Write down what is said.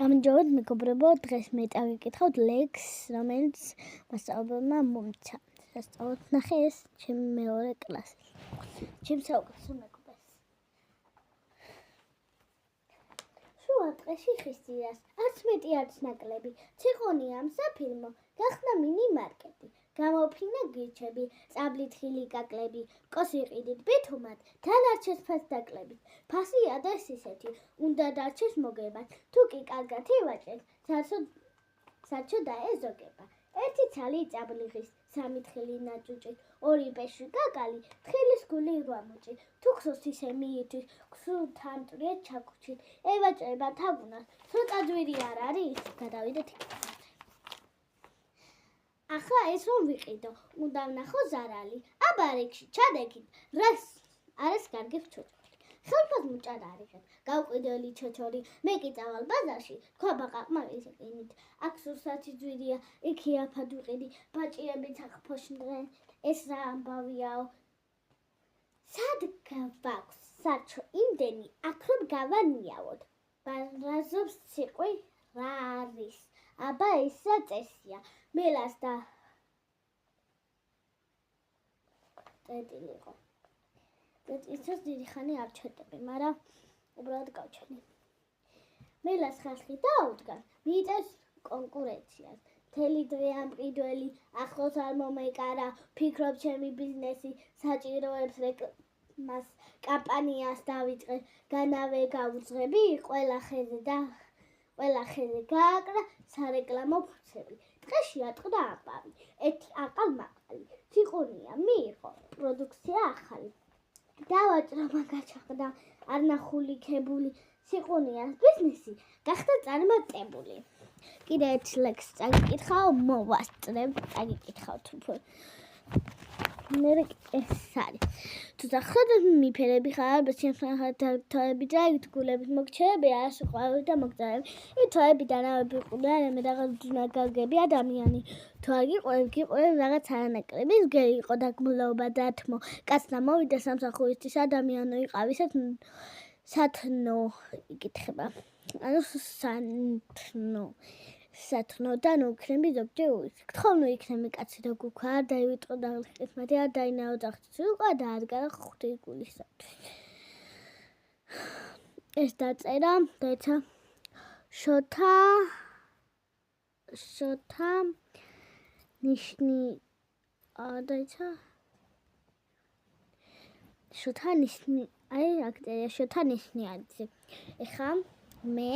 გამარჯობათ მეგობრებო, დღეს მე წავიკითხავთ ლექსს, რომელიც მასწავლებელმა მომცა. სასწავლოთ ნახე ეს ჩემი მეორე კლასი. ჩემს საუკეთესო მეგობარს. შუა ტყეში ხისძირას, არც მეტი არც ნაკლები. ციყონია მსაფილმო, გახსნა მინი-მარკეტი. გამოფინა გირჩები, წაბლით ხილი კაკლები, კოსი ყიდით ბითუმად, დანარჩეს ფასდაკლებით. ფასი ადეს ისეთი, უნდა დარჩეს მოგებად, თუ კი კარგად ივაჭრეთ, სარჩო დაეზოგება. ერთი ცალი წაბლიღის, სამი თხილი ნაჭუჭით, ორი პეში კაკალი, თხილის გული რვამუჭი, თუ ქსოს ისე მიირთვის, ქსულთა მტვრიეთ ჩაქუჩით, ევაჭრება თაგუნას, ცოტა ძვირი არ არის, გადავიდეთ იქ. ახლა ეს რომ ვიყიდო, უნდა ვნახო ზარალი, აბა რიგში ჩადექით, არის კარგი ჩოჩორი. ხელფას მუჭად არიღეთ, გავყიდელი ჩოჩორი, მე კი წავალ ბაზარში, თქვა ბაყაყმარის იყინით. აქ სურსათი ძვირია, იქ იაფად ვიყიდი, ბაჭიებიც აქ ფოშნდნენ, ეს რა ამბავიაო. სად გვაქვს სარჩო იმდენი, აქ რომ გავანიავოთ. ბარაზობს ციყვი რა არის? აბა ისა წესია, მელას და წეტილიყო. წეტილსაც დიდი ხანი არ ჩეტები, მაგრამ უბრალოდ გავჩენი. მელას ხალხი დაუდგა, მიიწევს კონკურენციას. მთელი დღე ამყიდველი, ახლოს არ მომეკარა, ფიქრობ ჩემი ბიზნესი, საჭიროებს რეკლამას, კამპანიას დავიწყე, განავე გავუძღები, ყველა ხეზე გააკრა სარეკლამო ფურცები. ტყეში ატყდა ამბავი, ერთი აყალ-მაყალი, ციყონია მიიღო, პროდუქცია ახალი. დავაჭრა მაგაჩაღდა, არნახული ქებული, ციყონიას ბიზნესი გახდა წარმატებული. კიდე ერთ ლექსს წაგიკითხავ, მოვასწრებ, წაგიკითხავთ უფრო. მერე ეს არის. თუ დახვდეთ მიფერები ხარ, თოები და გულებით მოგჩერები, არასო ყვავები და მოგწარები. თოები და ნავები ყურიან, მე რაღაც გაგები ადამიანი. თუ არ გიყურებ რაღაც არანაკლები, გერი იყო დაგმულობა დათმო. კაცნა მოვიდა სამსახურისთვის ადამიანო იყავი სათნო იკითხება. ანუ სათნო და ნუ იქნები ზოგჯერ უიც. გთხოვ ნუ იქნები კაცი და გუქა, არ დაივიტყო დაღლიხეთ მათი, არ დაინაო ძახთის უყვა და არ გარა ხვდი გულისათვის. ეს დაწერა დაეცა შოთა ნიშნი დაეცა შოთა ნიშნი აი აქ წერია შოთა ნიშნიაძე. ეხა მე